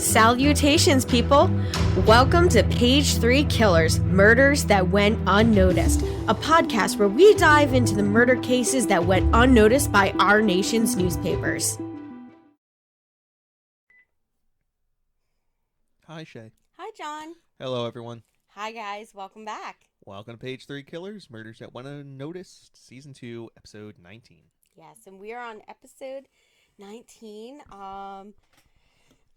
Salutations, people! Welcome to Page 3 Killers, Murders That Went Unnoticed, a podcast where we dive into the murder cases that went unnoticed by our nation's newspapers. Hi, Shay. Hi, John. Hello, everyone. Hi, guys. Welcome back. Welcome to Page 3 Killers, Murders That Went Unnoticed, Season 2, Episode 19. Yes, and we are on Episode 19.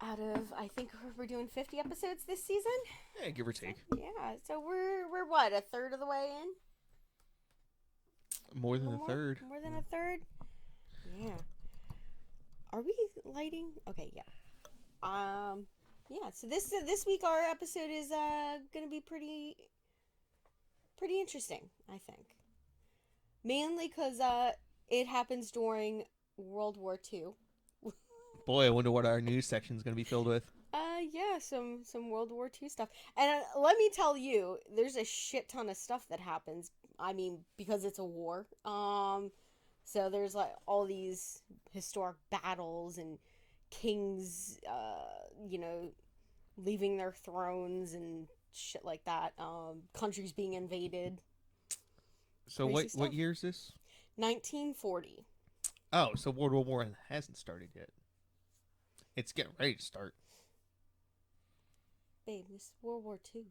Out of, I think we're doing 50 episodes this season? Yeah, give or take. So we're what, a third of the way in? More than a third. More than a third? Yeah. Are we lighting? Okay, yeah. Yeah, so this week our episode is going to be pretty interesting, I think. Mainly because it happens during World War II. Boy, I wonder what our news section is going to be filled with. Yeah, some World War II stuff. And let me tell you, there's a shit ton of stuff that happens. I mean, because it's a war. So there's like all these historic battles and kings, leaving their thrones and shit like that. Countries being invaded. So what year is this? 1940. Oh, so World War War hasn't started yet. It's getting ready to start. Babe, this is World War II.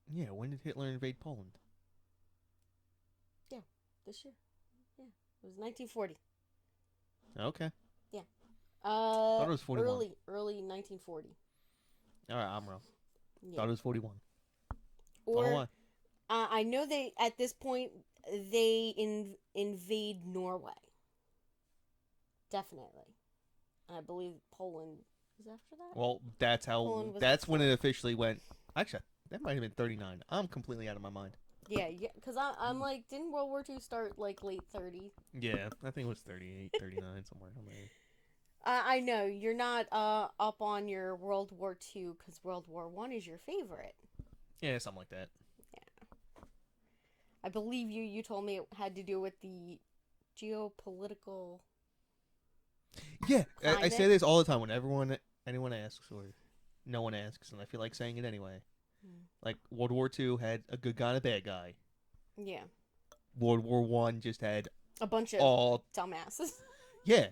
Yeah, when did Hitler invade Poland? Yeah, this year. Yeah, it was 1940. Okay. Yeah. Thought it was 41. Early 1940. All right, I'm wrong. Yeah. Thought it was 41. Or I know at this point they invade Norway. Definitely. I believe Poland was after that. Well, that's when it officially went. Actually, that might have been 39. I'm completely out of my mind. Yeah, because I'm like, didn't World War II start like late 30s? Yeah, I think it was 38, 39, somewhere around there. I know you're not up on your World War II because World War I is your favorite. Yeah, something like that. Yeah. I believe you told me it had to do with the geopolitical. Yeah, I say this all the time when anyone asks or no one asks, and I feel like saying it anyway. Like, World War II had a good guy and a bad guy. Yeah. World War I just had a bunch of dumbasses. Yeah.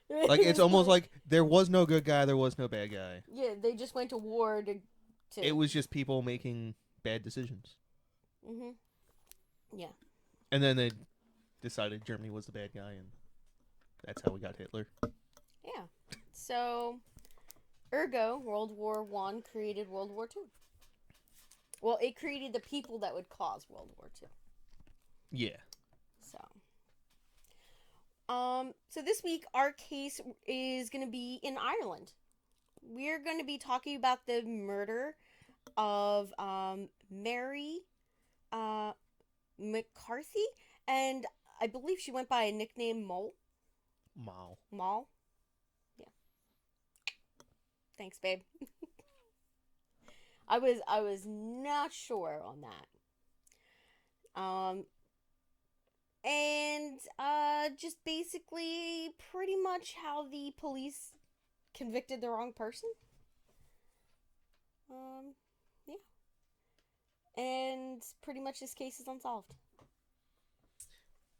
Like, it's almost like there was no good guy, there was no bad guy. Yeah, they just went to war to... It was just people making bad decisions. Mm-hmm. Yeah. And then they decided Germany was the bad guy, and that's how we got Hitler. Yeah. So, ergo, World War I created World War II. Well, it created the people that would cause World War II. Yeah. So this week, our case is going to be in Ireland. We're going to be talking about the murder of Mary McCarthy, and I believe she went by a nickname Moll. Moll? Yeah. Thanks, babe. I was not sure on that. And just basically pretty much how the police convicted the wrong person. Yeah. And pretty much this case is unsolved.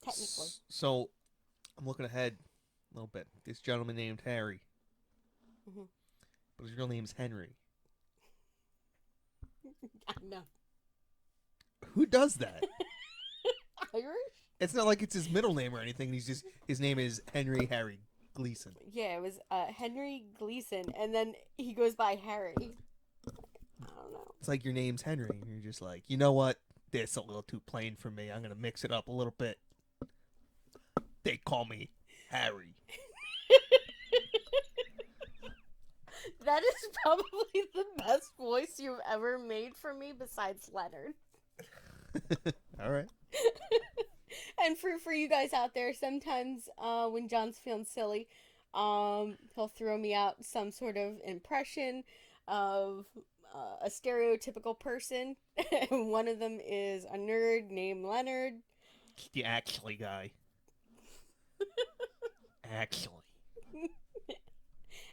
Technically. So, I'm looking ahead a little bit. This gentleman named Harry. Mm-hmm. But his real name's Henry. I know. Who does that? Irish? It's not like it's his middle name or anything. His name is Henry Gleason. Yeah, it was Henry Gleason, and then he goes by Harry. I don't know. It's like your name's Henry, and you're just like, you know what? This is a little too plain for me. I'm gonna mix it up a little bit. They call me Harry. That is probably the best voice you've ever made for me besides Leonard. All right. And for you guys out there, sometimes when John's feeling silly, he'll throw me out some sort of impression of a stereotypical person. And one of them is a nerd named Leonard. The actually guy. Actually.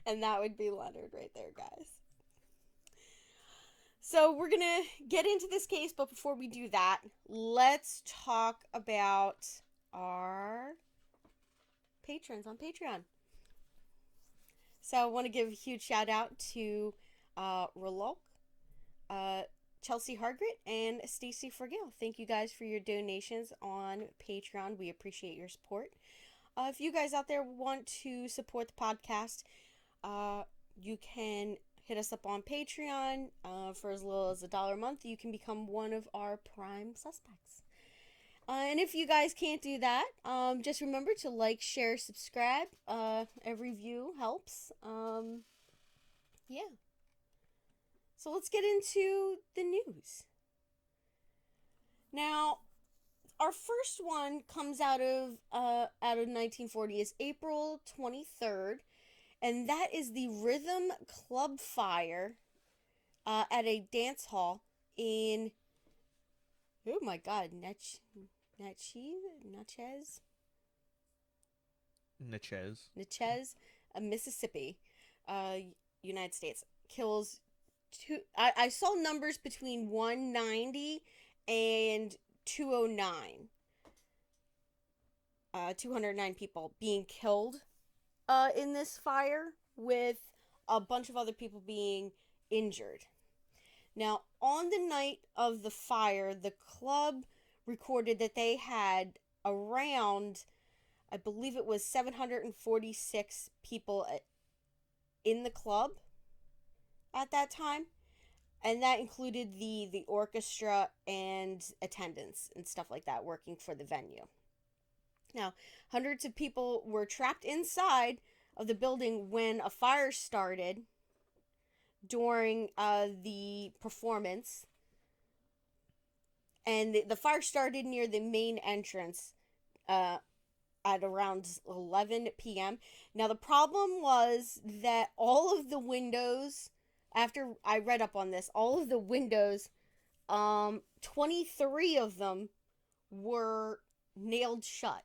And that would be Leonard right there, guys. So we're going to get into this case, but before we do that, let's talk about our patrons on Patreon. So I want to give a huge shout out to Ralunk, Chelsea Hargrett, and Stacey Fragale. Thank you guys for your donations on Patreon. We appreciate your support. If you guys out there want to support the podcast, you can hit us up on Patreon for as little as $1 a month. You can become one of our prime suspects. And if you guys can't do that, just remember to like, share, subscribe. Every view helps. Yeah. So let's get into the news. Now, our first one comes out of 1940. Is April 23rd, and that is the Rhythm Club fire at a dance hall in, oh my God, Natchez, Mississippi, United States. Kills two. I saw numbers between 190 and 209. 209 people being killed in this fire, with a bunch of other people being injured. Now, on the night of the fire, the club recorded that they had around, I believe it was 746 people in the club at that time. And that included the orchestra and attendants and stuff like that working for the venue. Now, hundreds of people were trapped inside of the building when a fire started during the performance. And the fire started near the main entrance at around 11 p.m. Now, the problem was that all of the windows, after I read up on this, all of the windows, 23 of them were nailed shut.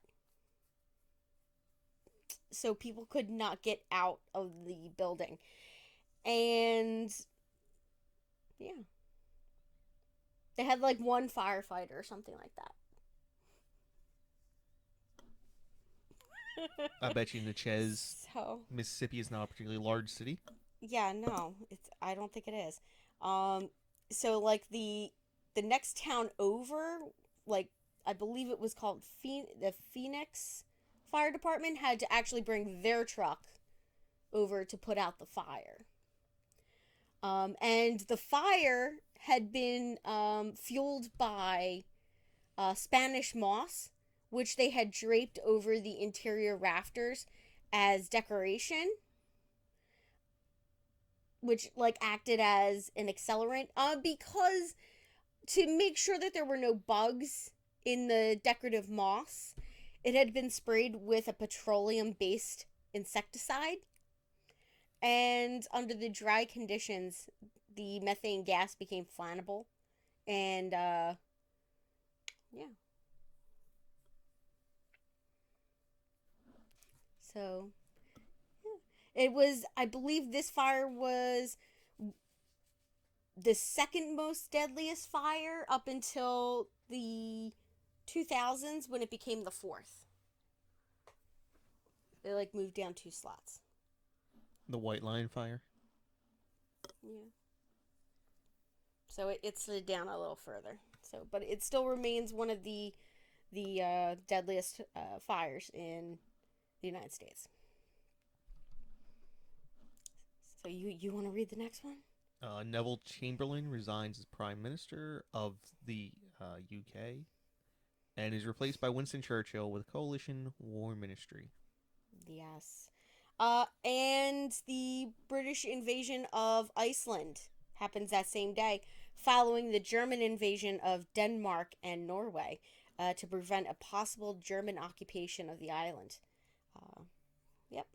So people could not get out of the building. And yeah. They had like one firefighter or something like that. I bet you Natchez, Mississippi is not a particularly large city. Yeah, no, I don't think it is. So like the next town over, like I believe it was called the Phoenix Fire Department, had to actually bring their truck over to put out the fire. And the fire had been fueled by Spanish moss, which they had draped over the interior rafters as decoration, which like acted as an accelerant, because to make sure that there were no bugs in the decorative moss, it had been sprayed with a petroleum-based insecticide. And under the dry conditions, the methane gas became flammable. And, yeah. So, yeah. It was, I believe this fire was the second most deadliest fire up until the 2000s, when it became the fourth. They, like, moved down 2 slots. The White Line fire? Yeah. So it slid down a little further. So, but it still remains one of the deadliest fires in the United States. So you want to read the next one? Neville Chamberlain resigns as Prime Minister of the UK and is replaced by Winston Churchill with Coalition War Ministry. Yes. And the British invasion of Iceland happens that same day, following the German invasion of Denmark and Norway to prevent a possible German occupation of the island. Yep.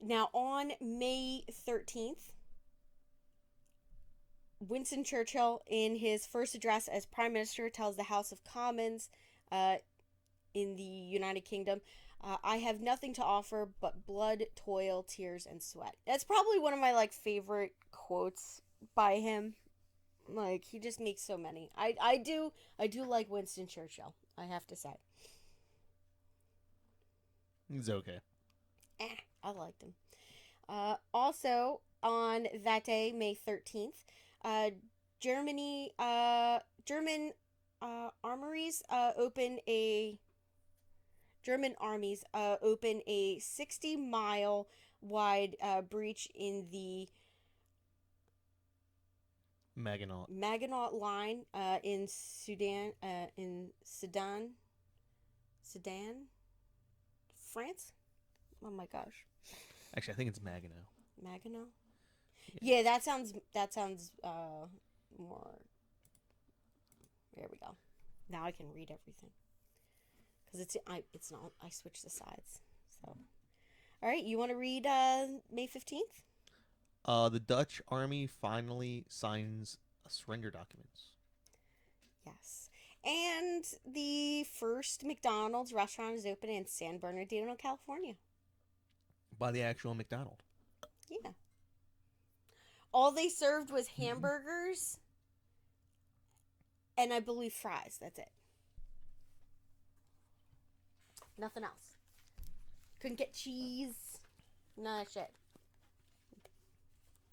Now, on May 13th, Winston Churchill, in his first address as Prime Minister, tells the House of Commons in the United Kingdom. I have nothing to offer but blood, toil, tears, and sweat. That's probably one of my like favorite quotes by him. Like he just makes so many. I do like Winston Churchill. I have to say. He's okay. I liked him. Also on that day, May 13th, uh, Germany German armories open a German armies open a 60-mile wide breach in the Maginot. Maginot Line in Sedan, France. Oh my gosh, Actually, I think it's Maginot. Maginot. Yeah, that sounds more. There we go. Now I can read everything because it's not. I switched the sides. So, all right, you want to read May 15th? The Dutch army finally signs a surrender documents Yes. And the first McDonald's restaurant is open in San Bernardino, California. by the actual McDonald. Yeah. All they served was hamburgers and I believe fries. That's it. Nothing else. Couldn't get cheese. None of that shit.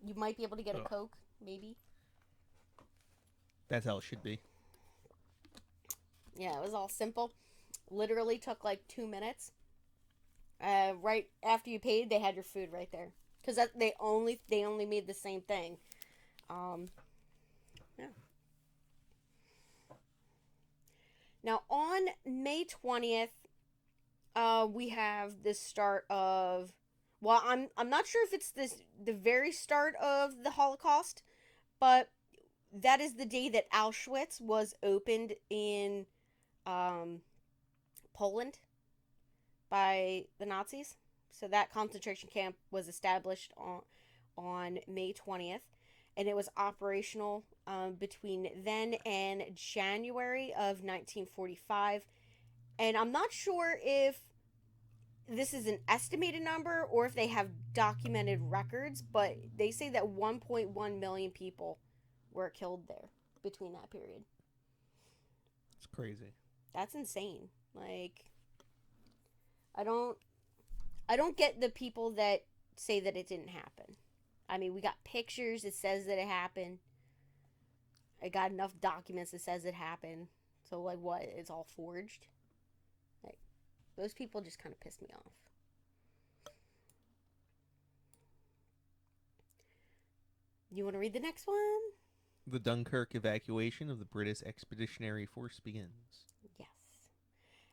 You might be able to get a Coke, maybe. That's how it should be. Yeah, it was all simple. Literally took like 2 minutes. Right after you paid, they had your food right there. Because they only made the same thing. Yeah. Now on May 20th, we have the start of. Well, I'm not sure if it's the very start of the Holocaust, but that is the day that Auschwitz was opened in Poland by the Nazis. So that concentration camp was established on May 20th, and it was operational between then and January of 1945. And I'm not sure if this is an estimated number or if they have documented records, but they say that 1.1 million people were killed there between that period. It's crazy. That's insane. Like, I don't get the people that say that it didn't happen. I mean, we got pictures that says that it happened. I got enough documents that says it happened. So like what? It's all forged? Like those people just kind of pissed me off. You want to read the next one? The Dunkirk evacuation of the British Expeditionary Force begins. Yes.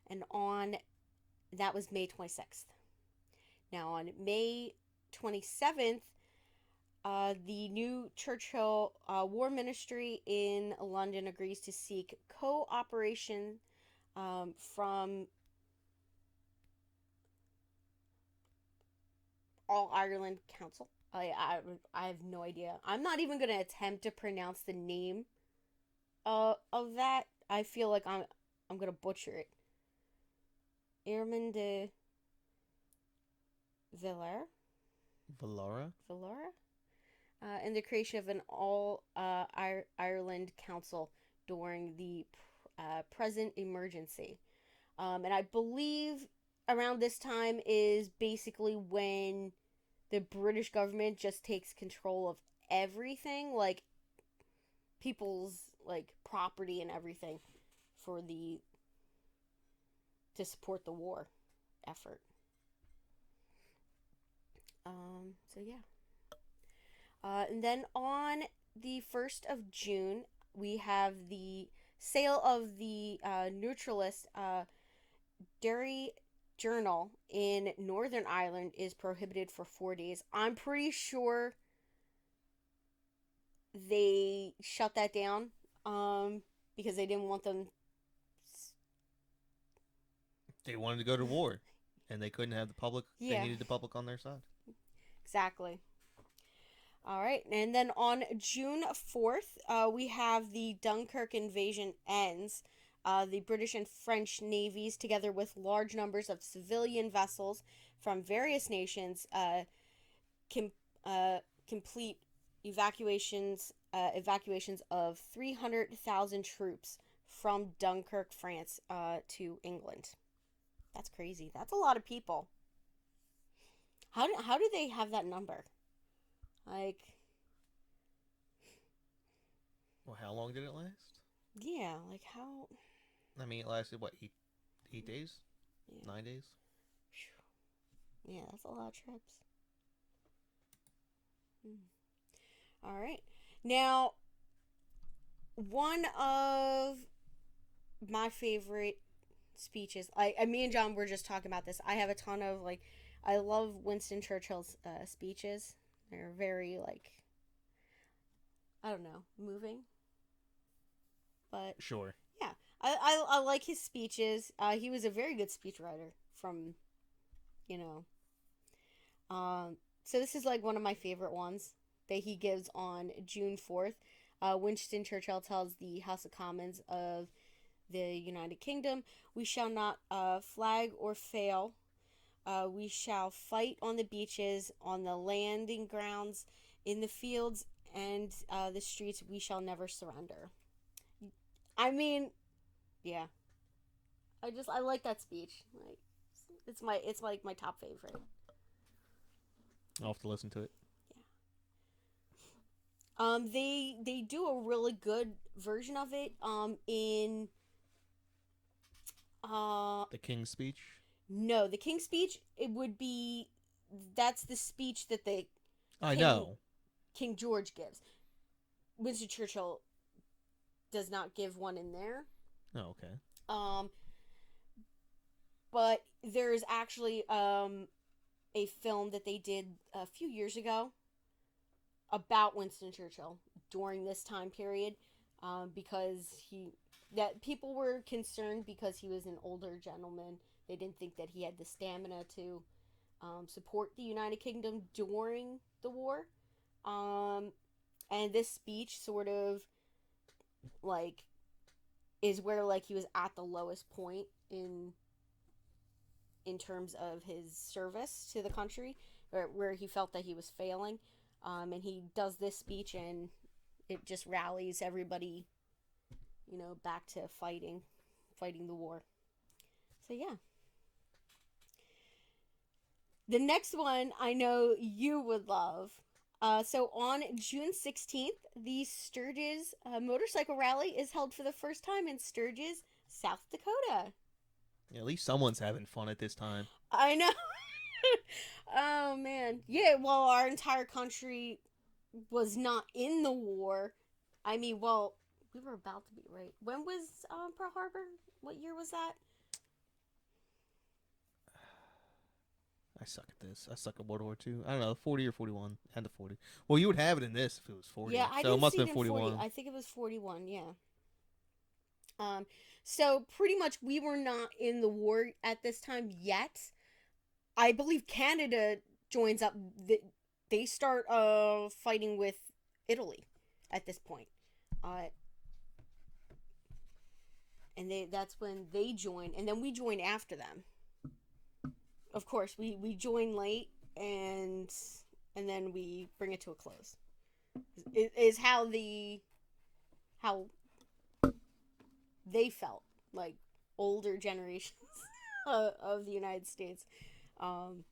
And that was May 26th. Now on May 27th, the new Churchill War Ministry in London agrees to seek cooperation from All Ireland Council. I have no idea. I'm not even gonna attempt to pronounce the name of that. I feel like I'm gonna butcher it. Irmin de Villar. Valara? And the creation of an all Ireland Council during the present emergency. And I believe around this time is basically when the British government just takes control of everything, like people's like property and everything to support the war effort. So yeah. And then on the 1st of June, we have the sale of the neutralist Derry Journal in Northern Ireland is prohibited for 4 days. I'm pretty sure they shut that down because they didn't want them. They wanted to go to war, and they couldn't have the public. Yeah. They needed the public on their side. Exactly. All right, and then on June 4th, we have the Dunkirk invasion ends. The British and French navies, together with large numbers of civilian vessels from various nations, com- uh, complete evacuations of 300,000 troops from Dunkirk, France, to England. That's crazy. That's a lot of people. How do they have that number? Like, Well, how long did it last? yeah, like how? I mean, it lasted what, 8 days, Yeah, 9 days. yeah, that's a lot of trips. Mm. All right, now one of my favorite speeches. Me and John were just talking about this. I have a ton of like, I love Winston Churchill's speeches. They're very like, I don't know, moving. But Sure. yeah, I like his speeches. He was a very good speechwriter from, you know. So this is like one of my favorite ones that he gives on June 4th. Winston Churchill tells the House of Commons of the United Kingdom, "We shall not flag or fail. We shall fight on the beaches, on the landing grounds, in the fields, and the streets. We shall never surrender." I mean, yeah, I like that speech. Like, it's like my top favorite. I'll have to listen to it. Yeah. They do a really good version of it. In The King's Speech. No, the King's Speech. It would be That's the speech that the I King know. King George gives. Winston Churchill does not give one in there. Oh, okay. Um, but there's actually a film that they did a few years ago about Winston Churchill during this time period, because people were concerned because he was an older gentleman. They didn't think that he had the stamina to support the United Kingdom during the war. Um, and this speech sort of like is where like he was at the lowest point in terms of his service to the country, where he felt that he was failing. And he does this speech, and it just rallies everybody, back to fighting the war. So yeah. The next one I know you would love. So on June 16th, the Sturgis motorcycle rally is held for the first time in Sturgis, South Dakota. Yeah, at least someone's having fun at this time. I know. Oh man. Yeah, well, our entire country was not in the war. I mean, well, we were about to be, right? When was Pearl Harbor? What year was that? I suck at this. I suck at World War II. I don't know, 40 or 41. End of 40. Well, you would have it in this if it was 40. Yeah, I So it didn't must see have it been in 40. 41. I think it was 41, yeah. So pretty much we were not in the war at this time yet. I believe Canada joins up. They start fighting with Italy at this point. Uh, and that's when they join, and then we join after them. Of course, we join late, and then we bring it to a close. It is how they felt, like older generations of the United States, um,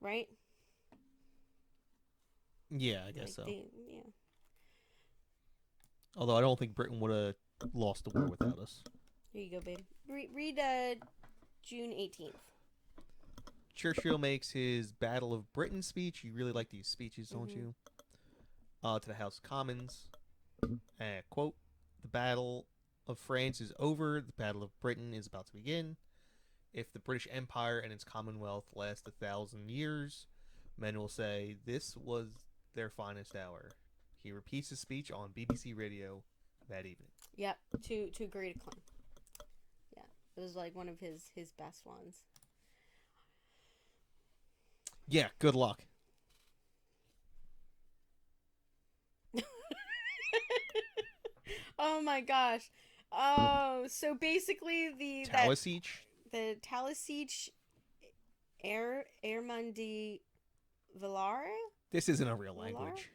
right? Yeah, I guess Like so. yeah. Although I don't think Britain would have lost the war without us. Here you go, babe. Read June 18th. Churchill makes his Battle of Britain speech. You really like these speeches, don't Mm-hmm. you? To the House of Commons. Quote, "The Battle of France is over. The Battle of Britain is about to begin. If the British Empire and its Commonwealth last 1,000 years, men will say this was their finest hour." He repeats his speech on BBC Radio that evening. Yep, to great acclaim. Yeah, it was like one of his best ones. Yeah, good luck. Oh my gosh. Oh, so basically Talasich? the Talasich Airmundi Villara? This isn't a real Villara? language.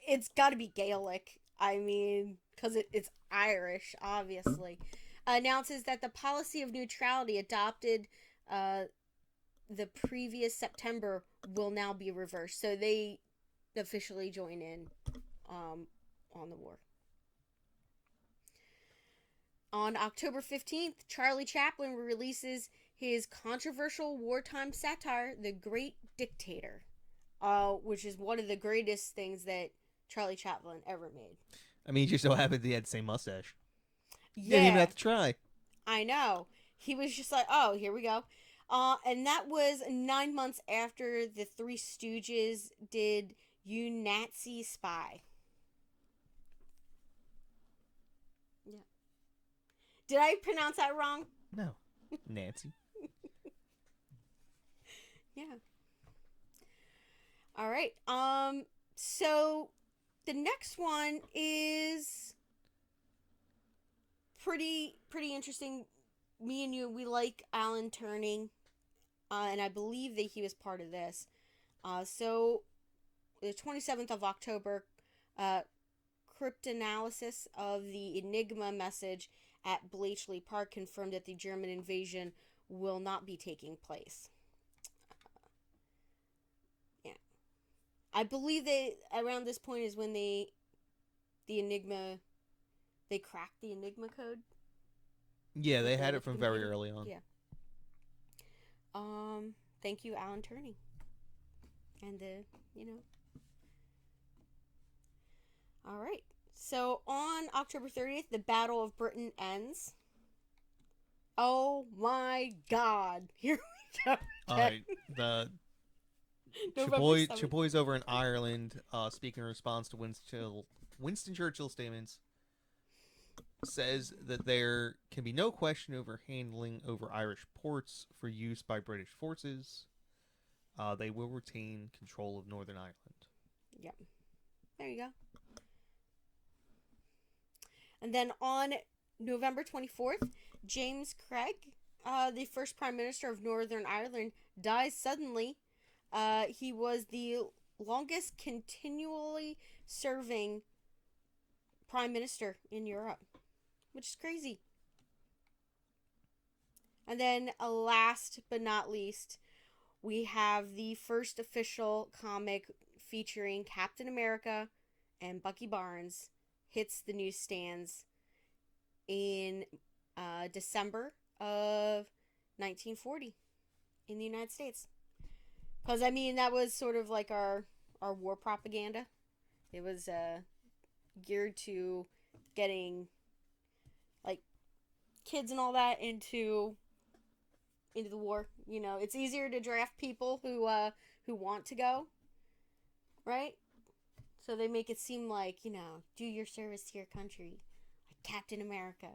It's got to be Gaelic. I mean, because it's Irish, obviously. Announces that the policy of neutrality adopted uh, the previous September will now be reversed. So they officially join in on the war. On October 15th, Charlie Chaplin releases his controversial wartime satire, The Great Dictator, which is one of the greatest things that Charlie Chaplin ever made. I mean, he just so happened he had the same mustache. Didn't even Yeah, have to try. I know. He was just like, oh, here we go. And that was 9 months after the Three Stooges did You Nazi Spy. Yeah. Did I pronounce that wrong? No. Nancy. Yeah. All right. So the next one is pretty interesting. Me and you, we like Alan Turing, and I believe that he was part of this. So the 27th of October, cryptanalysis of the Enigma message at Bletchley Park confirmed that the German invasion will not be taking place. Yeah, I believe that around this point is when the Enigma, they cracked the Enigma code. Yeah, they had it from very early on. Yeah. Thank you, Alan Turing, and you know. All right. So on October 30th, the Battle of Britain ends. Oh my God! Here we go. All right, the Chaboys over in Ireland, speaking in response to Winston Churchill's statements, says that there can be no question over handling over Irish ports for use by British forces. They will retain control of Northern Ireland. Yep. There you go. And then on November 24th, James Craig, the first Prime Minister of Northern Ireland, dies suddenly. He was the longest continually serving Prime Minister in Europe, which is crazy. And then last but not least, we have the first official comic featuring Captain America and Bucky Barnes hits the newsstands in December of 1940 in the United States. Because, I mean, that was sort of like our war propaganda. It was geared to getting, like, kids and all that into the war. You know, it's easier to draft people who want to go, right? So they make it seem like, you know, do your service to your country, like Captain America.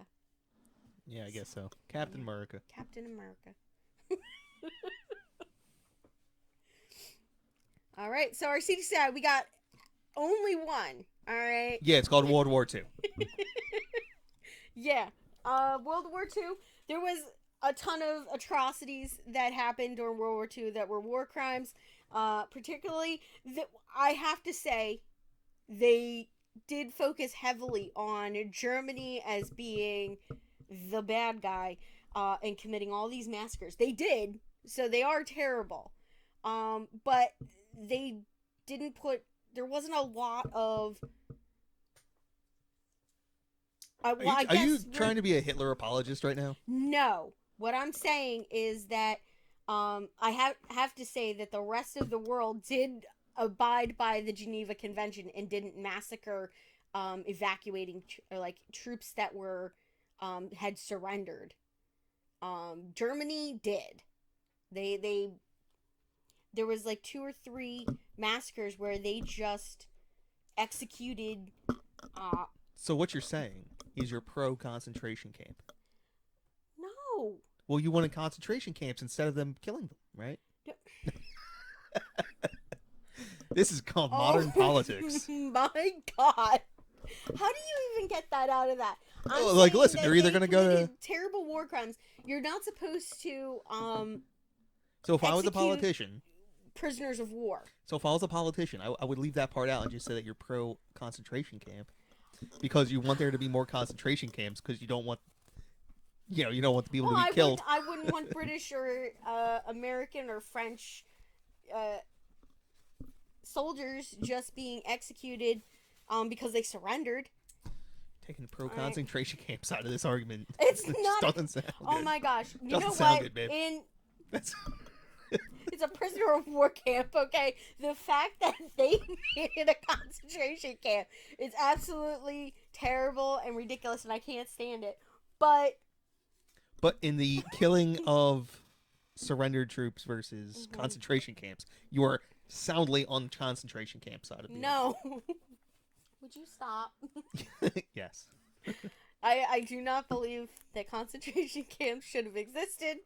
Yeah, I guess so. Captain America. Captain America. All right, so our CD side, we got only one. All right. Yeah, it's called World War II. Yeah. World War II. There was a ton of atrocities that happened during World War II that were war crimes. Particularly, I have to say, they did focus heavily on Germany as being the bad guy and committing all these massacres. They did, so they are terrible. But they didn't put. There wasn't a lot of. Are you trying to be a Hitler apologist right now? No. What I'm saying is that I have to say that the rest of the world did abide by the Geneva Convention and didn't massacre evacuating troops that were had surrendered. Germany did. They there was like 2 or 3 massacres where they just executed. So what you're saying is you're pro concentration camp? No. Well, you wanted concentration camps instead of them killing them, right? No. This is called modern politics. My God. How do you even get that out of that? I'm Like, saying listen, that they're either they going to go committed to. terrible war crimes. You're not supposed to So if I was a execute politician, prisoners of war. I would leave that part out and just say that you're pro concentration camp because you want there to be more concentration camps because you don't want, you don't want the people Well, to be killed. I wouldn't want British or American or French uh, soldiers just being executed because they surrendered. Taking the pro I, concentration camp side of this argument it's just not. doesn't sound Oh good. my gosh! You Doesn't know sound what? good, babe. That's It's a prisoner of war camp. Okay, the fact that they made it a concentration camp is absolutely terrible and ridiculous, and I can't stand it. But But in the killing of surrendered troops versus concentration camps, you are soundly on the concentration camp side of the no, would you stop? argument. Yes. I do not believe that concentration camps should have existed.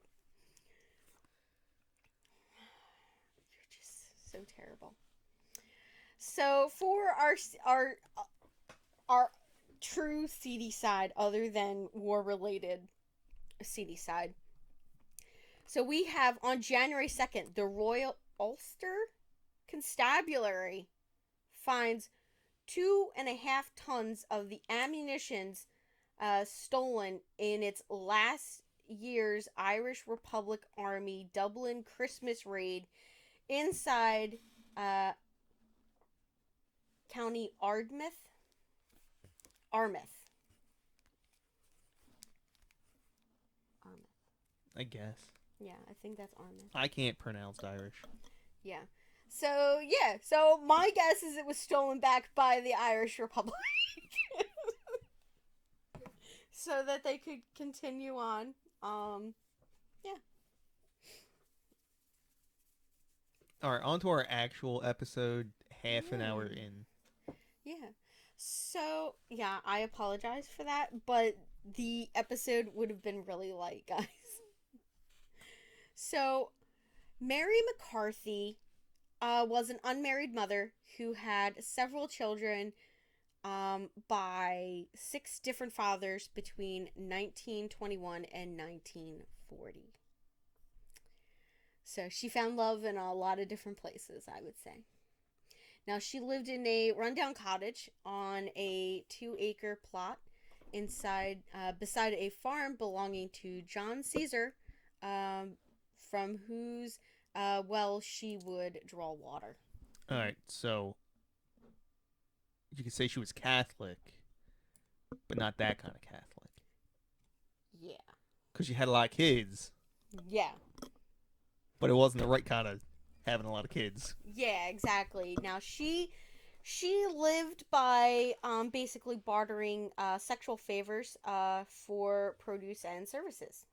You're just so terrible. So for our true seedy side, other than war related seedy side. So we have on January 2nd, the Royal Ulster Constabulary finds 2.5 tons of the ammunitions stolen in its last year's Irish Republic Army Dublin Christmas raid inside County Armagh. I guess. Yeah, I think that's Armagh. I can't pronounce Irish. Yeah. So my guess is it was stolen back by the Irish Republic. So that they could continue on. Yeah. All right, on to our actual episode, half an hour in. Yeah. So, yeah, I apologize for that, but the episode would have been really light, guys. So, Mary McCarthy was an unmarried mother who had several children by 6 different fathers between 1921 and 1940. So she found love in a lot of different places, I would say. Now, she lived in a rundown cottage on a 2-acre plot beside a farm belonging to John Caesar, from whose well she would draw water. All right, so you could say she was Catholic, but not that kind of Catholic. Yeah. Because she had a lot of kids. Yeah. But it wasn't the right kind of having a lot of kids. Yeah, exactly. Now, she lived by basically bartering sexual favors for produce and services.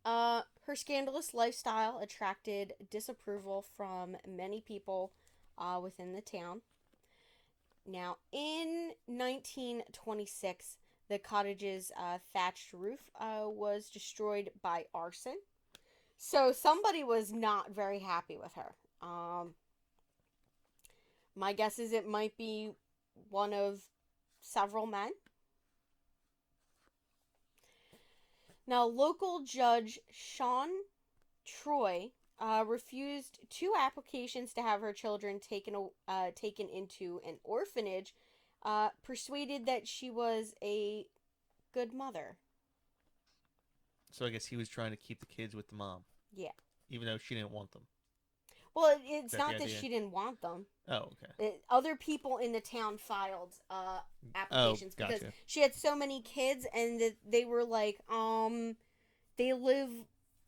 Her scandalous lifestyle attracted disapproval from many people within the town. Now, in 1926, the cottage's thatched roof was destroyed by arson. So somebody was not very happy with her. My guess is it might be one of several men. Now, local judge Sean Troy refused 2 applications to have her children taken into an orphanage, persuaded that she was a good mother. So I guess he was trying to keep the kids with the mom. Yeah. Even though she didn't want them. Well, it's not that she didn't want them. Oh, okay. Other people in the town filed applications because she had so many kids, and they were like, they live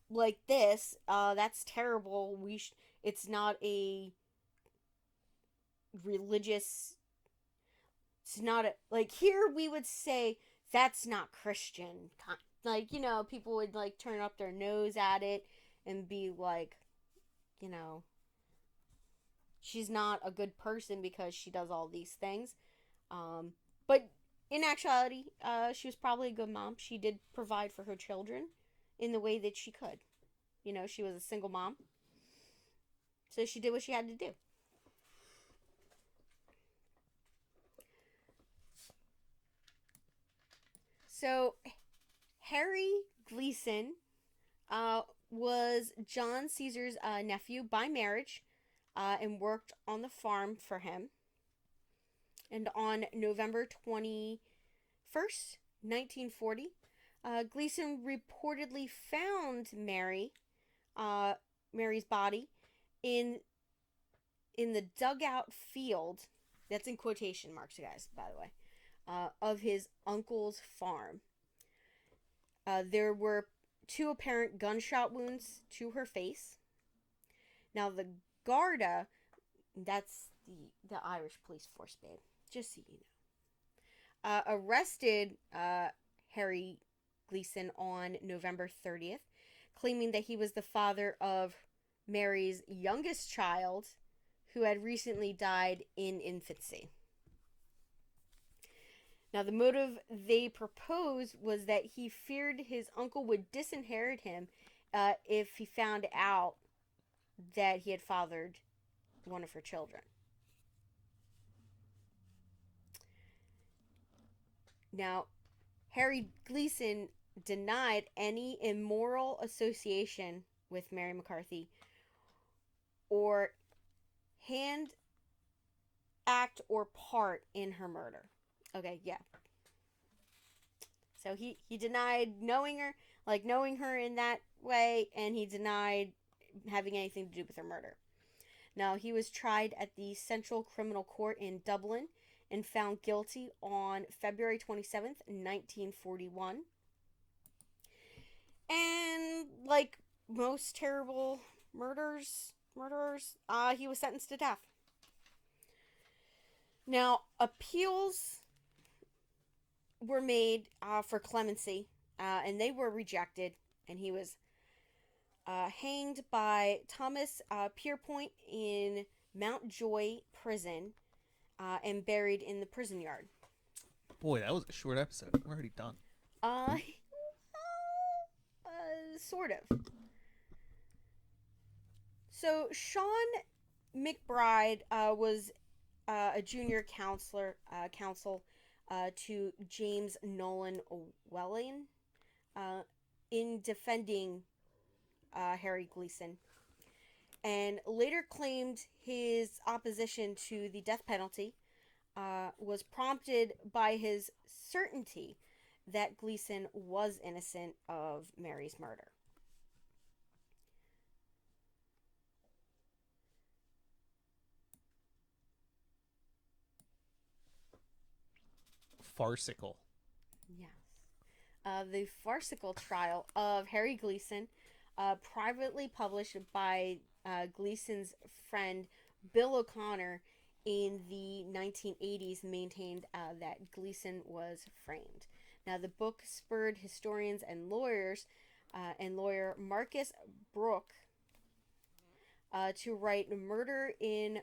like this. That's terrible. It's not a religious. It's not a, like, here we would say that's not Christian. Like, people would like turn up their nose at it and be like, she's not a good person because she does all these things. But in actuality, she was probably a good mom. She did provide for her children in the way that she could. She was a single mom. So she did what she had to do. So Harry Gleason was John Caesar's nephew by marriage and worked on the farm for him. And on November 21st, 1940, Gleason reportedly found Mary's body in the dugout field. That's in quotation marks, guys, by the way, of his uncle's farm. There were 2 apparent gunshot wounds to her face. Now, the Garda, that's the Irish police force, babe, just so you know, arrested Harry Gleason on November 30th, claiming that he was the father of Mary's youngest child, who had recently died in infancy. Now, the motive they proposed was that he feared his uncle would disinherit him if he found out that he had fathered one of her children. Now, Harry Gleason denied any immoral association with Mary McCarthy or hand, act, or part in her murder. Okay, yeah. So he denied knowing her in that way, and he denied having anything to do with her murder. Now, he was tried at the Central Criminal Court in Dublin and found guilty on February 27th, 1941. And like most terrible murderers, he was sentenced to death. Now, appeals were made for clemency, and they were rejected, and he was hanged by Thomas Pierpoint in Mountjoy Prison and buried in the prison yard. Boy, that was a short episode. We're already done. Sort of. So Sean McBride was a junior counsel to James Nolan Welling in defending Harry Gleason, and later claimed his opposition to the death penalty was prompted by his certainty that Gleason was innocent of Mary's murder. Farcical. Yes. The farcical trial of Harry Gleason, privately published by Gleason's friend Bill O'Connor in the 1980s, maintained that Gleason was framed. Now, the book spurred historians and lawyers, and lawyer Marcus Brooke, to write Murder in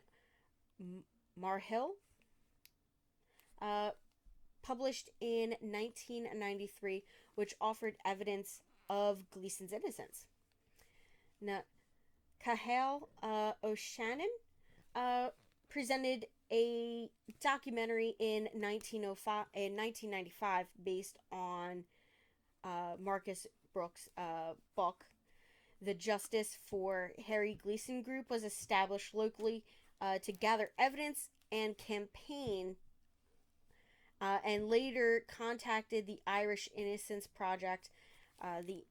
Marlhill, published in 1993, which offered evidence of Gleason's innocence. Now, COSTELLO-O'SHAUGHNESSY presented a documentary in 1995 based on Marcus Brooks' book. The Justice for Harry Gleason group was established locally to gather evidence and campaign, and later contacted the Irish Innocence Project, the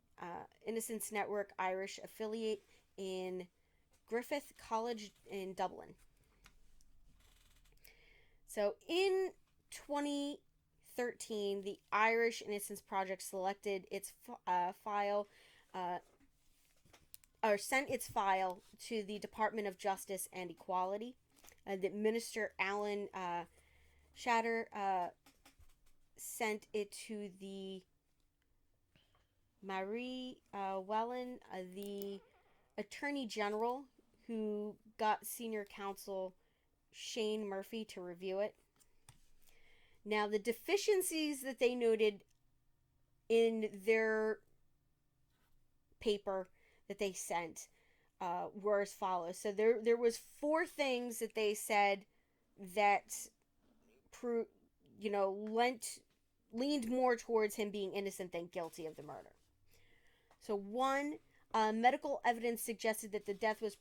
Innocence Network Irish affiliate in Griffith College in Dublin. So in 2013, the Irish Innocence Project selected its file, or sent its file to the Department of Justice and Equality. The Minister Alan Shatter sent it to the Marie Whelan, the Attorney General, who got senior counsel Shane Murphy to review it. Now, the deficiencies that they noted in their paper that they sent were as follows. So there was 4 things that they said that lent leaned more towards him being innocent than guilty of the murder. So one, medical evidence suggested that the death was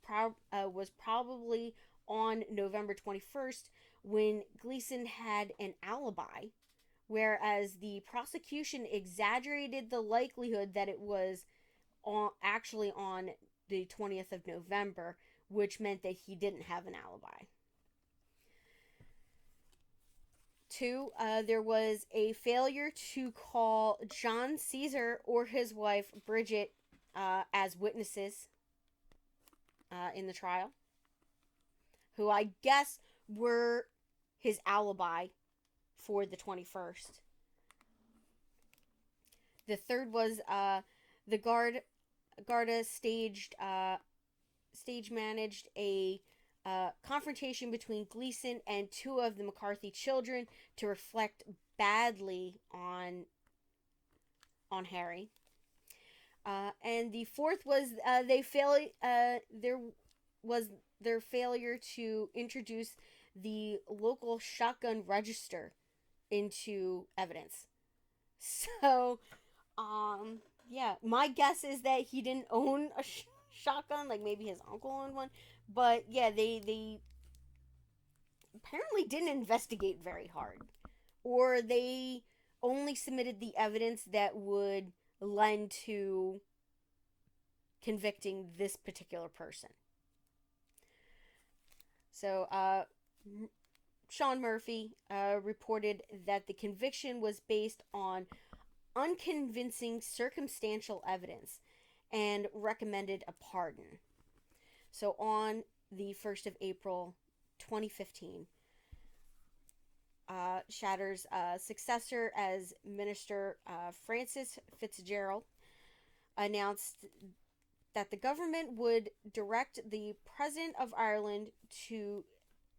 probably on November 21st when Gleason had an alibi, whereas the prosecution exaggerated the likelihood that it was actually on the 20th of November, which meant that he didn't have an alibi. Two, there was a failure to call John Caesar or his wife Bridget as witnesses in the trial, who I guess were his alibi for the 21st. The third was the Garda stage managed a confrontation between Gleason and two of the McCarthy children to reflect badly on Harry. And the fourth was there was their failure to introduce the local shotgun register into evidence. So, yeah, my guess is that he didn't own a shotgun, like maybe his uncle owned one. But yeah, they apparently didn't investigate very hard, or they only submitted the evidence that would lend to convicting this particular person. So, Sean Murphy reported that the conviction was based on unconvincing circumstantial evidence and recommended a pardon. So on the 1st of April 2015, Shatter's successor as Minister Francis Fitzgerald announced that the government would direct the President of Ireland to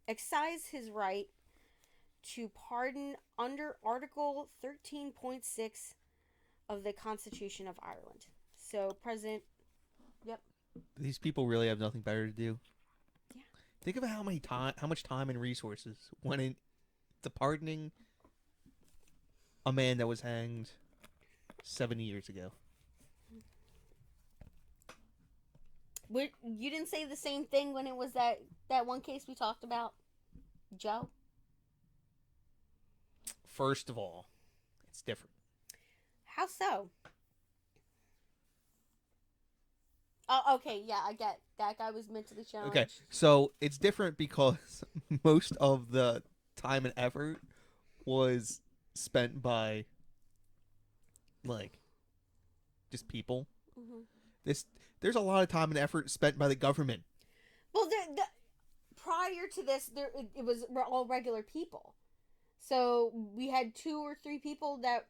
exercise his right to pardon under Article 13.6 of the Constitution of Ireland. So, President... Yep. These people really have nothing better to do. Yeah. Think of how much time and resources went into pardoning a man that was hanged 7 years ago. You didn't say the same thing when it was that one case we talked about, Joe? First of all, it's different. How so? Oh, okay, yeah, I get that guy was mentally challenged. Okay, so it's different because most of the time and effort was spent by, like, just people. Mm-hmm. There's a lot of time and effort spent by the government. Well, prior to this, it was all regular people. So we had 2 or 3 people that,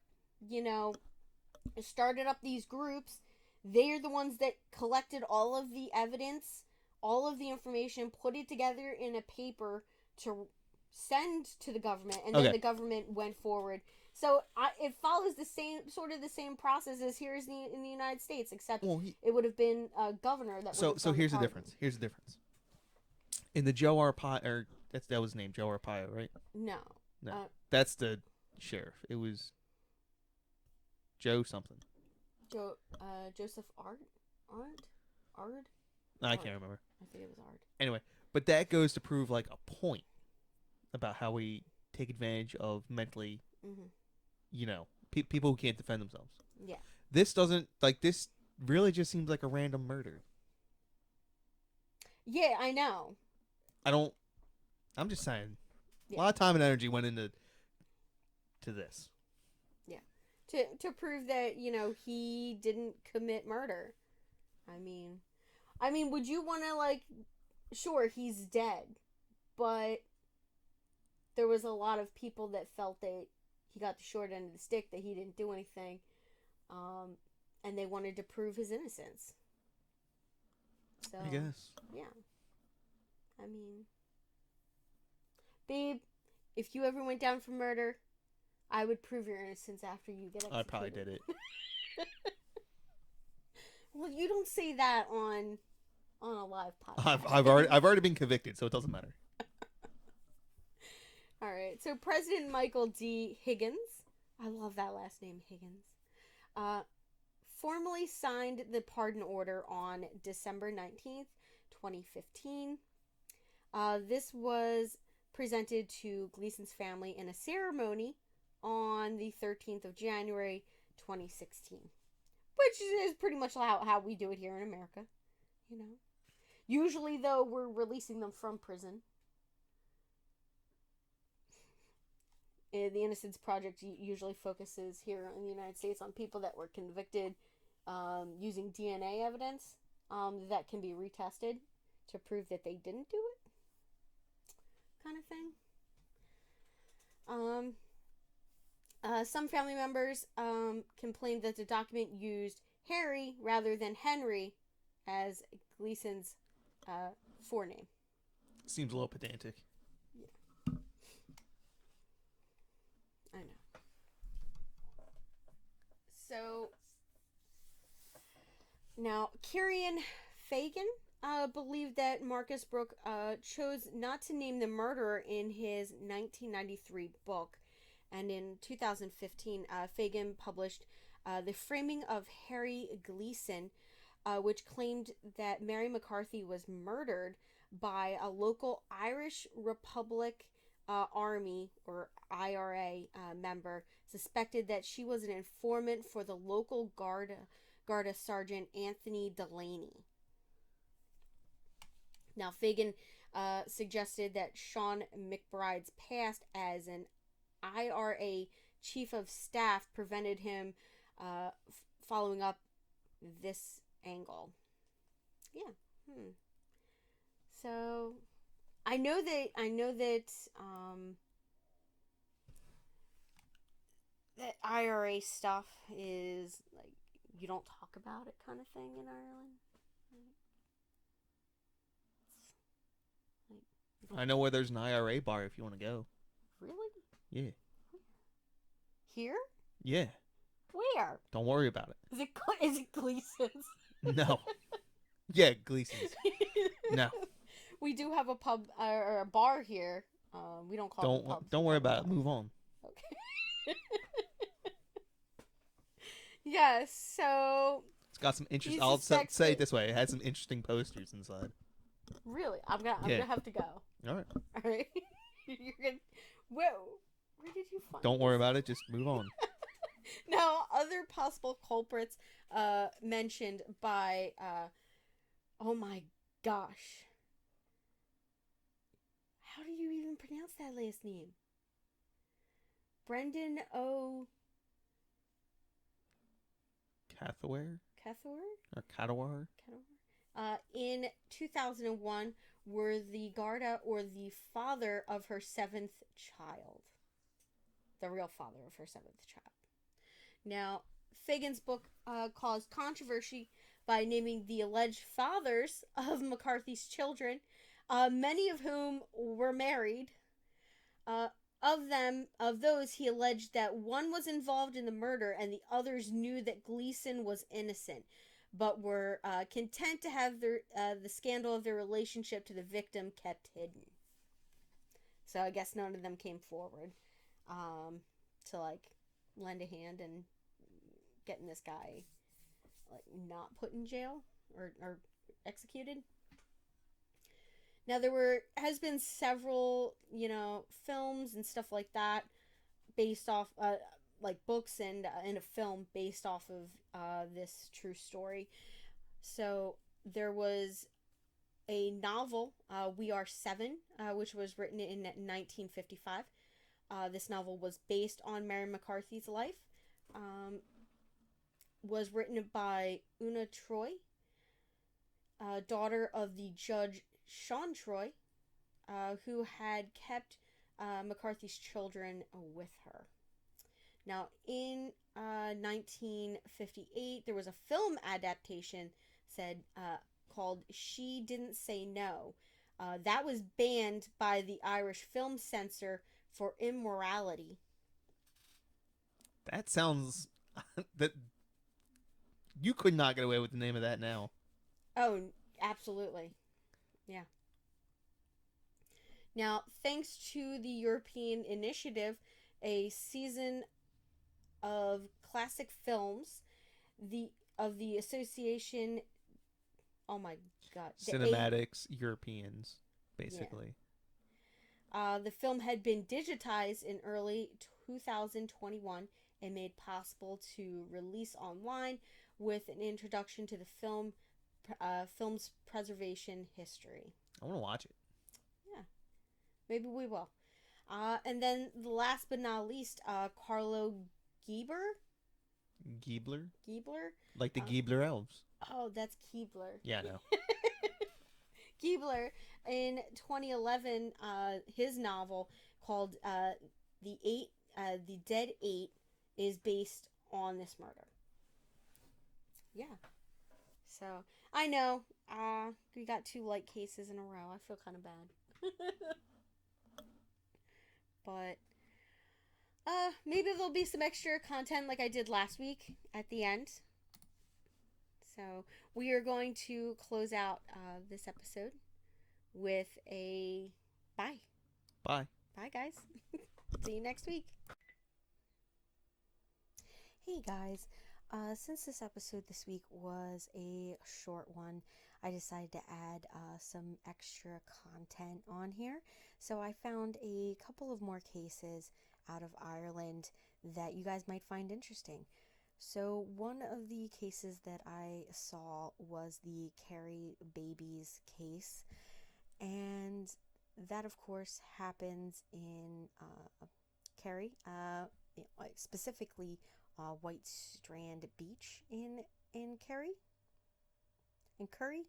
started up these groups. They're the ones that collected all of the evidence, all of the information, put it together in a paper to send to the government, and then the government went forward. So it follows the same process as here in the United States, except it would have been a governor that. So here's the difference. Here's the difference. In the Joe Arpaio, or that was his name, Joe Arpaio, right? No. That's the sheriff. It was Joe something. Joseph Ard? I can't remember. I think it was Ard. Anyway, but that goes to prove like a point about how we take advantage of mentally, people who can't defend themselves. Yeah. This doesn't, this really just seems like a random murder. Yeah, I know. I'm just saying. Yeah. A lot of time and energy went into this. Yeah. To prove that, he didn't commit murder. I mean, would you want to, sure, he's dead, but there was a lot of people that felt that he got the short end of the stick, that he didn't do anything, and they wanted to prove his innocence. So, I guess. Yeah. Babe, if you ever went down for murder, I would prove your innocence after you get executed. I probably did it. Well, you don't say that on a live podcast. I've already been convicted, so it doesn't matter. All right. So President Michael D. Higgins I love that last name, Higgins. Uh, Formally signed the pardon order on December 19th, 2015. This was presented to Gleason's family in a ceremony on the 13th of January 2016, which is pretty much how we do it here in America, you know. Usually, though, we're releasing them from prison. The Innocence Project usually focuses here in the United States on people that were convicted using DNA evidence that can be retested to prove that they didn't do it, kind of thing. Some family members complained that the document used Harry rather than Henry as Gleason's forename. Seems a little pedantic. Yeah. I know. So, now, KERRY and Fagan believed that Marcus Brooke chose not to name the murderer in his 1993 book. And in 2015, Fagan published The Framing of Harry Gleason, which claimed that Mary McCarthy was murdered by a local Irish Republic Army, or IRA, member, suspected that she was an informant for the local Garda Sergeant Anthony Delaney. Now, Fagan suggested that Sean McBride's past as an IRA chief of staff prevented him following up this angle. Yeah. So I know that that IRA stuff is like you don't talk about it kind of thing in Ireland. I know where there's an IRA bar if you want to go. Really? Yeah. Here? Yeah. Where? Don't worry about it. Is it Gleason's? No. Yeah, Gleason's. No. We do have a pub or a bar here. We don't call them pubs. Don't worry about it. Move on. Okay. Yes. So it's got some interesting. I'll say it this way: it had some interesting posters inside. Really? I'm gonna have to go. All right. All right. You're gonna. Whoa. Where did you find? Don't worry about it. Just move on. Now, other possible culprits mentioned by. Oh my gosh. How do you even pronounce that last name? Brendan O. Cathaware? Cathaware? Or Catawar? In 2001 were the Garda or the father of her 7th child. The real father of her 7th child. Now, Fagan's book caused controversy by naming the alleged fathers of McCarthy's children, many of whom were married. Of those, he alleged that one was involved in the murder and the others knew that Gleason was innocent, but were content to have the scandal of their relationship to the victim kept hidden. So I guess none of them came forward to lend a hand in getting this guy not put in jail or executed. Now there has been several, films and stuff like that based off books and a film based off of this true story. So there was a novel, We Are Seven, which was written in 1955. This novel was based on Mary McCarthy's life. Was written by Una Troy, daughter of the judge Sean Troy, who had kept McCarthy's children with her. Now, in 1958, there was a film adaptation called She Didn't Say No. That was banned by the Irish film censor for immorality. That sounds... that you could not get away with the name of that now. Oh, absolutely. Yeah. Now, thanks to the European initiative, a season of classic films, the of the association. Oh my god, Cinematics Europeans, yeah. basically. The film had been digitized in early 2021 and made possible to release online with an introduction to the film's preservation history. I want to watch it. Yeah, maybe we will. And then last but not least, Carlo Gieber. Giebler? Giebler? Like the Uh, Giebler elves. oh, that's Keebler. Yeah, I know. Giebler in 2011, his novel called The Dead Eight is based on this murder. Yeah. So I know we got two light cases in a row. I feel kind of bad, but maybe there'll be some extra content like I did last week at the end. So we are going to close out this episode with a bye. Bye. Bye, guys. See you next week. Hey, guys. Since this episode this week was a short one, I decided to add some extra content on here. So I found a couple of more cases out of Ireland that you guys might find interesting. So one of the cases that I saw was the KERRY babies case, and that of course happens in Kerry, specifically White Strand Beach in Kerry, in Curry.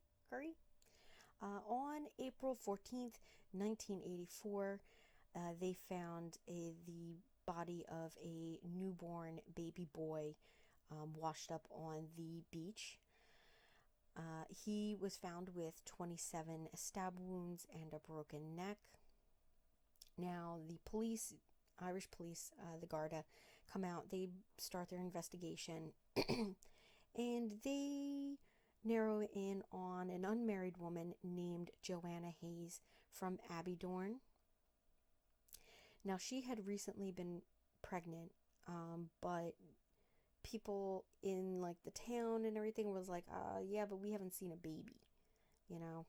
On April 14th, 1984, they found the body of a newborn baby boy washed up on the beach. He was found with 27 stab wounds and a broken neck. Now, the police, Irish police, the Garda, come out, they start their investigation, and they narrow in on an unmarried woman named Joanna Hayes from Abbeydorn. Now, she had recently been pregnant, but people in like the town and everything was like, yeah, but we haven't seen a baby, you know?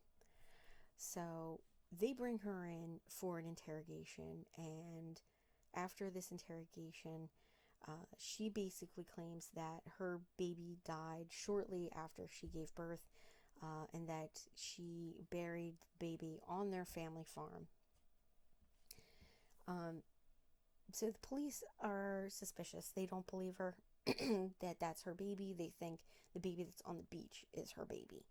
So they bring her in for an interrogation, and after this interrogation, she basically claims that her baby died shortly after she gave birth, and that she buried the baby on their family farm. Um, so the police are suspicious. They don't believe her that that's her baby. They think the baby that's on the beach is her baby,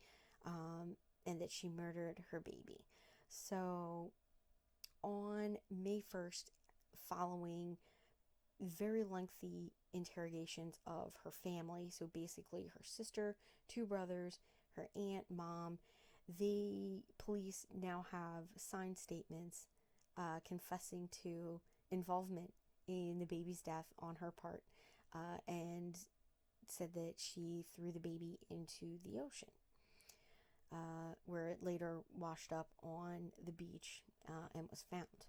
and that she murdered her baby. So on May 1st, following very lengthy interrogations of her family, so basically her sister, two brothers, her aunt, mom, the police now have signed statements confessing to involvement in the baby's death on her part, and said that she threw the baby into the ocean, where it later washed up on the beach and was found.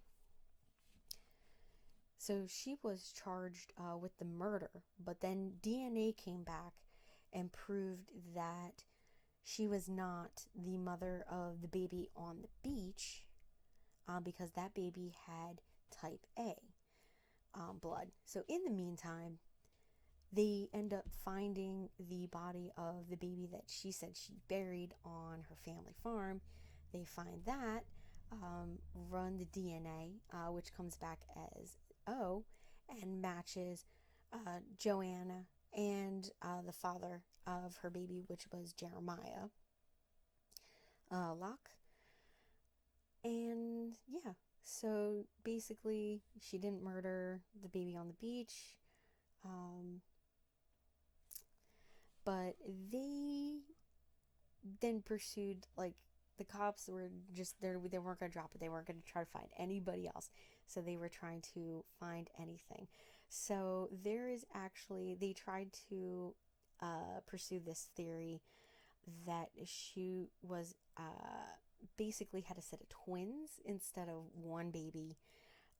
So she was charged with the murder, but then DNA came back and proved that she was not the mother of the baby on the beach, because that baby had type A blood. So in the meantime, they end up finding the body of the baby that she said she buried on her family farm. They find that, run the DNA, which comes back as O, and matches Joanna and the father of her baby, which was Jeremiah Locke. And yeah, so basically, she didn't murder the baby on the beach. But they then pursued, like, the cops were just there. They weren't going to drop it. They weren't going to try to find anybody else. So they were trying to find anything. So there is actually, they tried to pursue this theory that she was basically had a set of twins instead of one baby,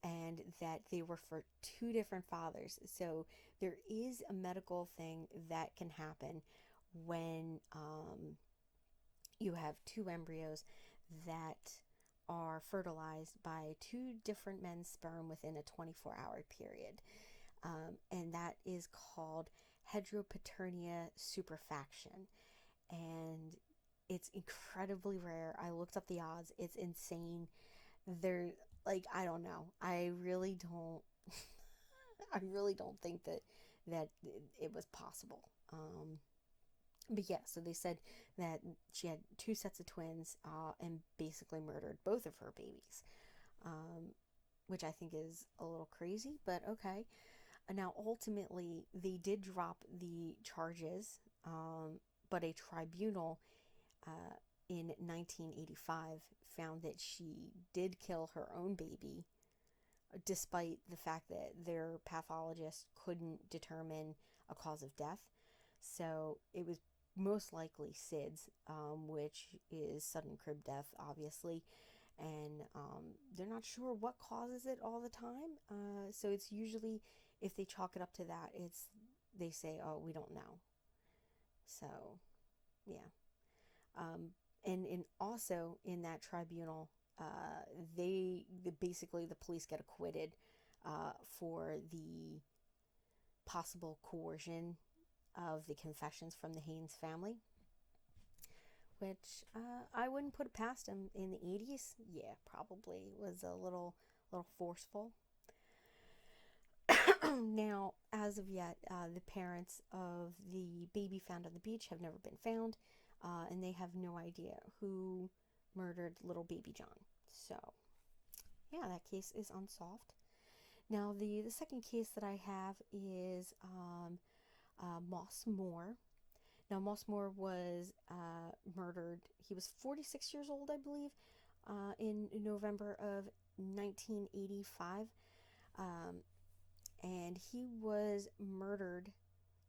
and that they were for two different fathers. So there is a medical thing that can happen when you have two embryos that are fertilized by two different men's sperm within a 24-hour period. And that is called heteropaternia superfaction. And it's incredibly rare. I looked up the odds. It's insane. They're like, I don't know. I really don't. I really don't think that it was possible. But yeah, so they said that she had two sets of twins and basically murdered both of her babies, um, which I think is a little crazy, but okay. Now, ultimately, they did drop the charges, but a tribunal uh, in 1985 found that she did kill her own baby, despite the fact that their pathologist couldn't determine a cause of death. So it was most likely SIDS, which is sudden crib death, obviously. And they're not sure what causes it all the time. So it's usually, if they chalk it up to that, it's they say, oh, we don't know. So, yeah. Um, and also in that tribunal, basically the police get acquitted for the possible coercion of the confessions from the Haynes family, which I wouldn't put it past them in the 80s. Yeah, probably was a little forceful. Now, as of yet, the parents of the baby found on the beach have never been found, and they have no idea who murdered little baby John. So, yeah, that case is unsolved. Now, the second case that I have is Moss Moore. Now, Moss Moore was murdered. He was 46 years old, I believe, in November of 1985. Um, and he was murdered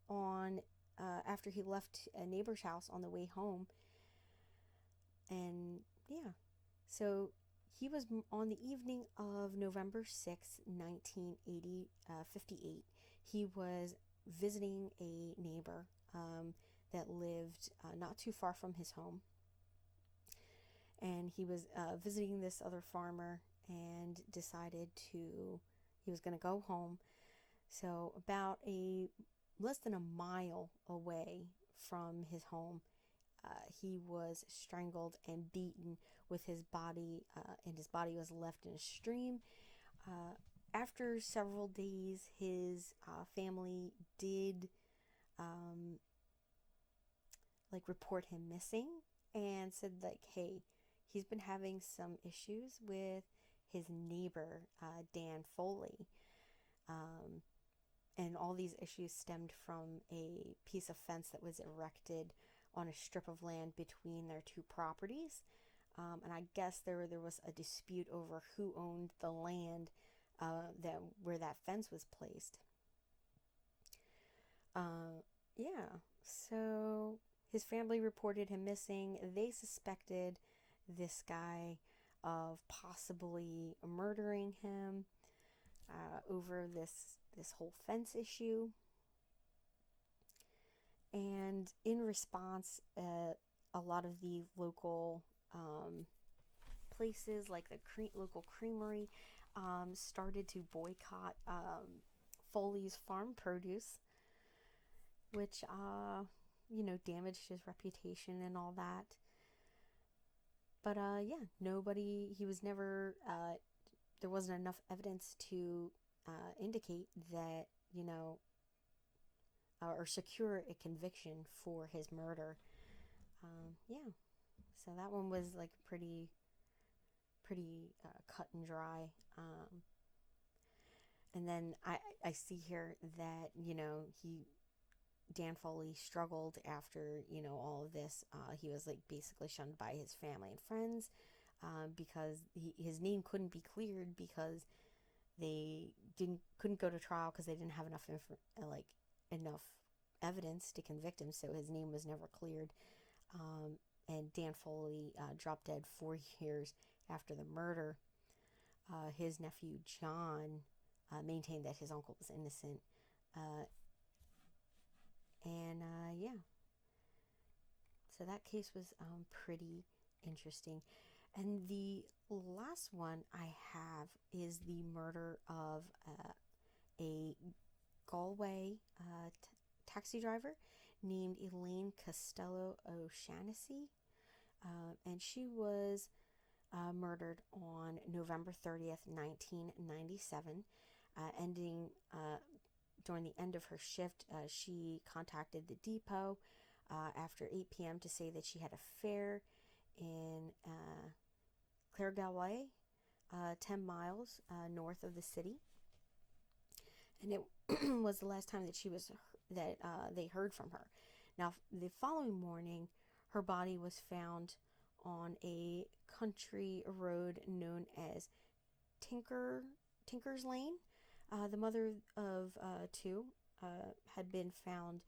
on after he left a neighbor's house on the way home. And yeah, so he was on the evening of November 6th, 1958. He was visiting a neighbor that lived not too far from his home. And he was visiting this other farmer and decided he was going to go home. So about less than a mile away from his home, he was strangled and beaten with his body, and his body was left in a stream. Uh, After several days, his family did report him missing and said hey, he's been having some issues with his neighbor, Dan Foley. Um, and all these issues stemmed from a piece of fence that was erected on a strip of land between their two properties. And I guess there was a dispute over who owned the land where that fence was placed. Yeah, so his family reported him missing. They suspected this guy of possibly murdering him over this whole fence issue. And in response, a lot of the local places, like the local creamery, started to boycott Foley's farm produce, which damaged his reputation and all that. But yeah, he was never, there wasn't enough evidence to indicate that, or secure a conviction for his murder. Yeah, so that one was like pretty cut and dry. And then I see here that, Dan Foley struggled after, all of this. He was like basically shunned by his family and friends because his name couldn't be cleared because they couldn't go to trial because they didn't have enough evidence to convict him. So his name was never cleared. And Dan Foley dropped dead 4 years after the murder. his nephew John maintained that his uncle was innocent. Uh, and yeah, so that case was pretty interesting. And the last one I have is the murder of a Galway taxi driver named EILEEN Costello-O'Shaughnessy. And she was murdered on November 30th, 1997. Ending During the end of her shift, she contacted the depot after 8 p.m. to say that she had a fare in Claregalway, 10 miles north of the city, and it was the last time that they heard from her. Now, the following morning, her body was found on a country road known as Tinker's Lane. The mother of two had been found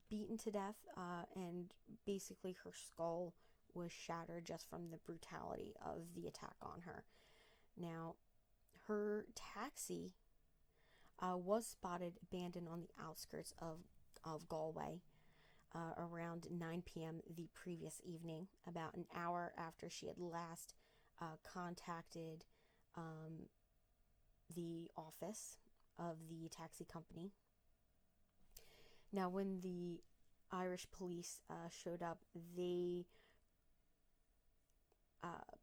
beaten to death, and basically her skull was shattered just from the brutality of the attack on her. Now, her taxi was spotted abandoned on the outskirts of Galway around 9 p.m. the previous evening, about an hour after she had last contacted the office of the taxi company. Now, when the Irish police showed up, they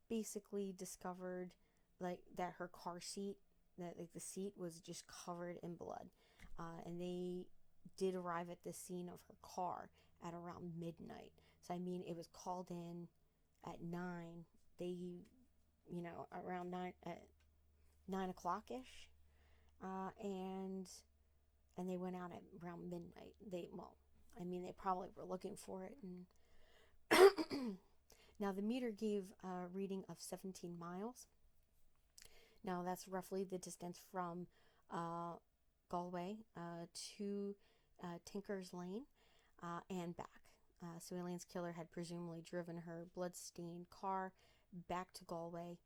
basically discovered like that her car seat, that like the seat was just covered in blood, and they did arrive at the scene of her car at around midnight. So I mean, it was called in at 9. They, around 9 at 9 o'clock ish, and they went out at around midnight. They probably were looking for it, and now the meter gave a reading of 17 miles. Now that's roughly the distance from Galway to Tinker's Lane and back. So EILEEN's killer had presumably driven her blood-stained car back to Galway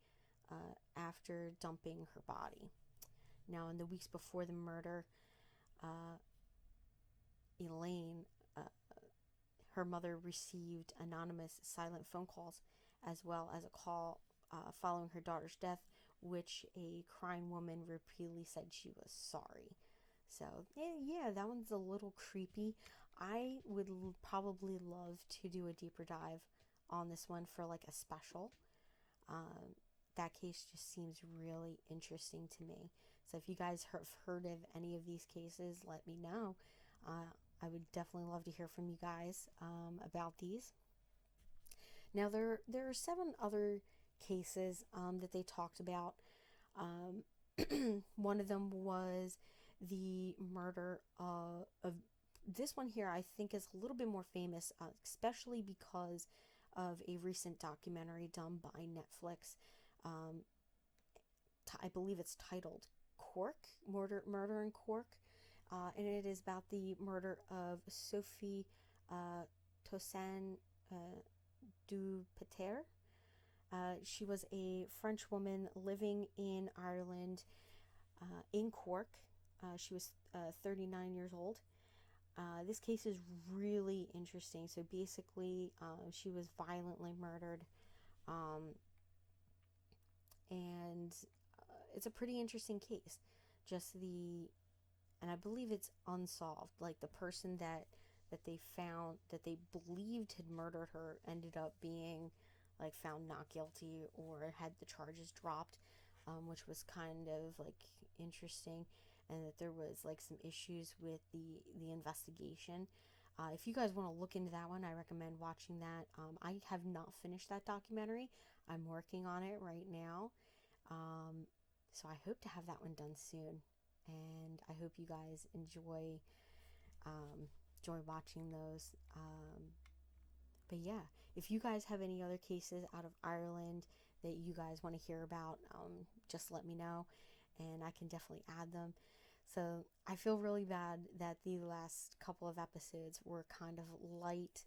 after dumping her body. Now, in the weeks before the murder, EILEEN, her mother received anonymous silent phone calls as well as a call following her daughter's death, which a crying woman repeatedly said she was sorry. So, yeah, that one's a little creepy. I would probably love to do a deeper dive on this one for like a special. That case just seems really interesting to me. So if you guys have heard of any of these cases, let me know. I would definitely love to hear from you guys about these. Now, there are 7 other cases that they talked about. One of them was the murder of this one here. I think is a little bit more famous, especially because of a recent documentary done by Netflix. I believe it's titled Cork, Murder in Cork, and it is about the murder of Sophie Toussaint du Peter. She was a French woman living in Ireland, in Cork. She was 39 years old. This case is really interesting. So basically, she was violently murdered, and it's a pretty interesting case. And I believe it's unsolved. Like the person that they found, that they believed had murdered her, ended up being like found not guilty or had the charges dropped, which was kind of like interesting, and that there was like some issues with the investigation. If you guys want to look into that one, I recommend watching that. I have not finished that documentary. I'm working on it right now. So I hope to have that one done soon. And I hope you guys enjoy watching those. But yeah, if you guys have any other cases out of Ireland that you guys want to hear about, just let me know, and I can definitely add them. So I feel really bad that the last couple of episodes were kind of light.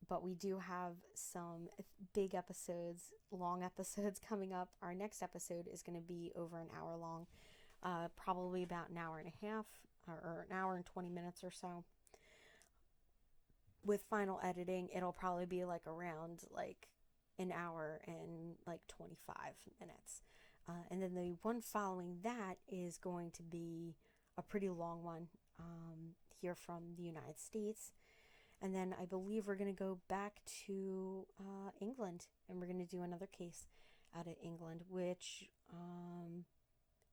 But we do have some big episodes, long episodes coming up. Our next episode is going to be over an hour long, probably about an hour and a half or an hour and 20 minutes or so. With final editing, it'll probably be like around like an hour and like 25 minutes. And then the one following that is going to be a pretty long one, here from the United States. And then I believe we're going to go back to England, and we're going to do another case out of England, which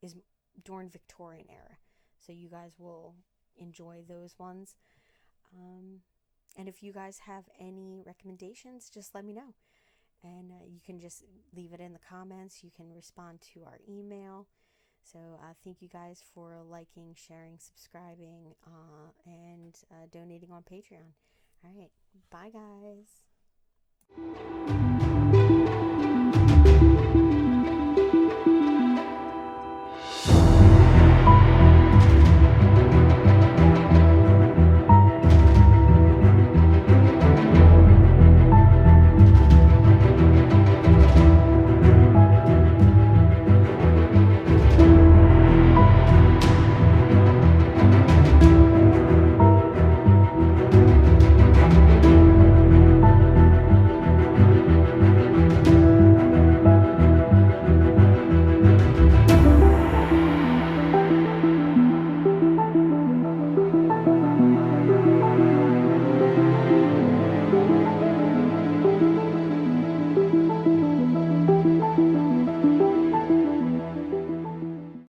is during Victorian era. So you guys will enjoy those ones. And if you guys have any recommendations, just let me know. And you can just leave it in the comments. You can respond to our email. So thank you guys for liking, sharing, subscribing, and donating on Patreon. All right. Bye, guys.